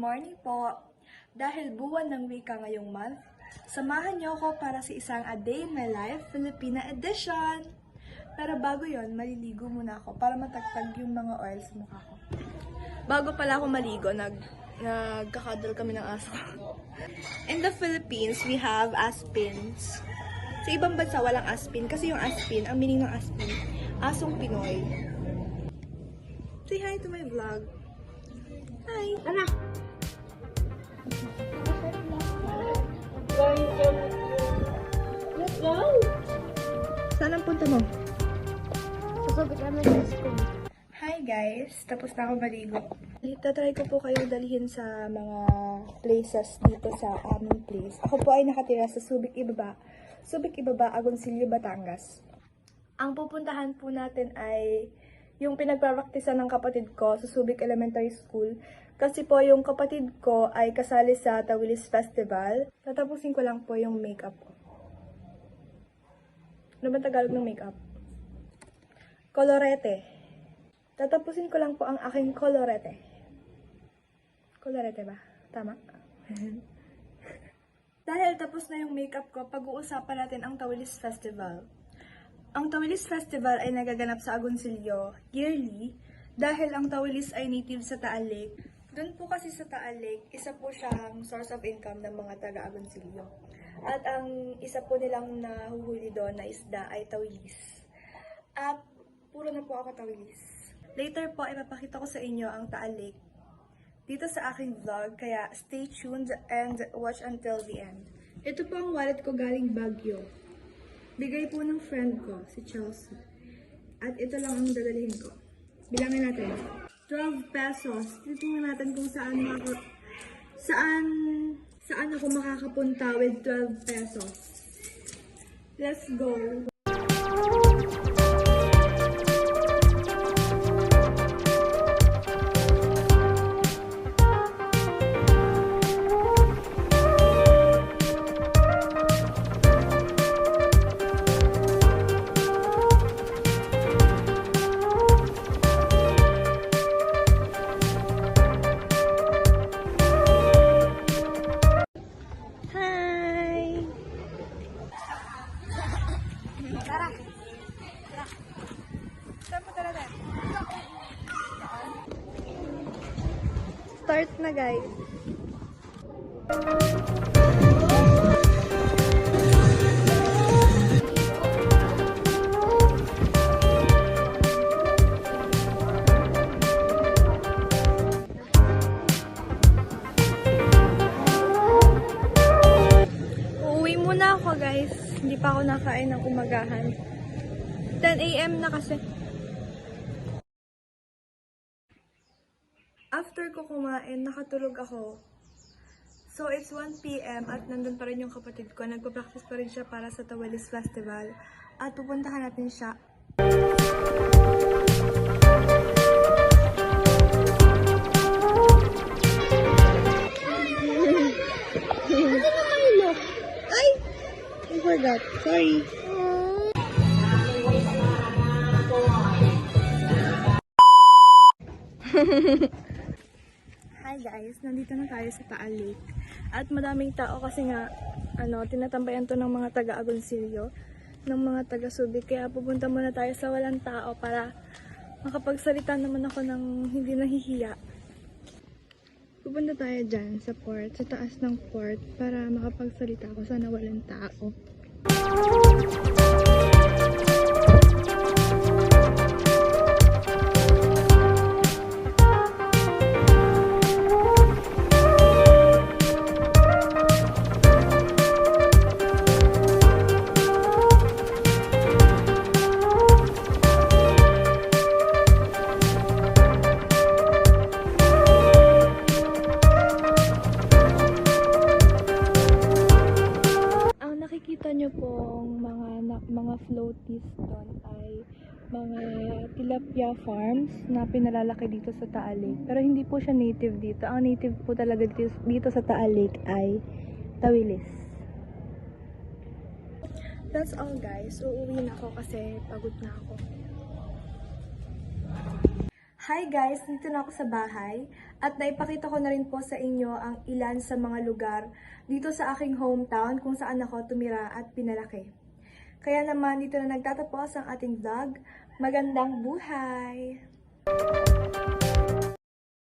morning po! Dahil buwan ng wika ngayong month, samahan niyo ako para sa isang A Day in My Life Filipina Edition! Pero bago yon, maliligo muna ako para matagtag yung mga oil sa mukha ko. Bago pala ako maligo, nagkakadol kami ng aso. In the Philippines, we have aspins. Sa ibang bansa, walang aspin kasi yung aspin, ang meaning ng aspin, asong Pinoy. Say hi to my vlog. Hi! Tara! Let's go! Saan ang punta mo? Sasabit namin sa school. Hi guys! Tapos na ako maligo. Tatry ko po kayong dalhin sa mga places dito sa aming place. Ako po ay nakatira sa Subic Ibaba. Subic Ibaba, Agoncillo, Batangas. Ang pupuntahan po natin ay yung pinagpapraktisan ng kapatid ko sa Subic Elementary School. Kasi po yung kapatid ko ay kasali sa Tawilis Festival. Tatapusin ko lang po yung makeup ko. Ano ba Tagalog ng makeup? Colorete. Tatapusin ko lang po ang aking colorete. Colorete ba? Tama? Dahil tapos na yung makeup ko, pag-uusapan natin ang Tawilis Festival. Ang Tawilis Festival ay nagaganap sa Agoncillo yearly dahil ang Tawilis ay native sa Taal Lake. Doon po kasi sa Taal Lake, isa po siyang source of income ng mga taga-Agoncillo. At ang isa po nilang nahuhuli doon na isda ay tawilis. At puro na po ako tawilis. Later po, ipapakita ko sa inyo ang Taal Lake dito sa aking vlog, kaya stay tuned and watch until the end. Ito po ang wallet ko galing Baguio. Bigay po ng friend ko, si Chelsea. At ito lang ang dadalhin ko. Bilangin natin. 12 pesos. Titingnan natin kung saan ako makakapunta with 12 pesos. Let's go! Start na guys. Uuwi muna ako guys. Hindi pa ako nakain ng umagahan. 10 AM na kasi. After ko kumain, nakatulog ako. So, it's 1 PM at nandun pa rin yung kapatid ko. Nagpa-practice pa rin siya para sa Tawilis Festival. At pupuntahan natin siya. Ay! I forgot. Sorry. Hi guys, nandito na tayo sa Taal Lake. At madaming tao kasi nga, tinatambayan to ng mga taga-Agoncillo, ng mga taga-Subic. Kaya pupunta muna tayo sa walang tao para makapagsalita naman ako ng hindi nahihiya. Pupunta tayo dyan sa port, sa taas ng port, para makapagsalita ako sana walang tao. Nakikita nyo pong mga floaties doon ay mga tilapia farms na pinalalaki dito sa Taal Lake. Pero hindi po siya native dito. Ang native po talaga dito sa Taal Lake ay tawilis. That's all guys. Uuwi na ako kasi pagod na ako. Hi guys! Dito na ako sa bahay. At naipakita ko na rin po sa inyo ang ilan sa mga lugar dito sa aking hometown kung saan ako tumira at pinalaki. Kaya naman dito na nagtatapos ang ating vlog. Magandang buhay!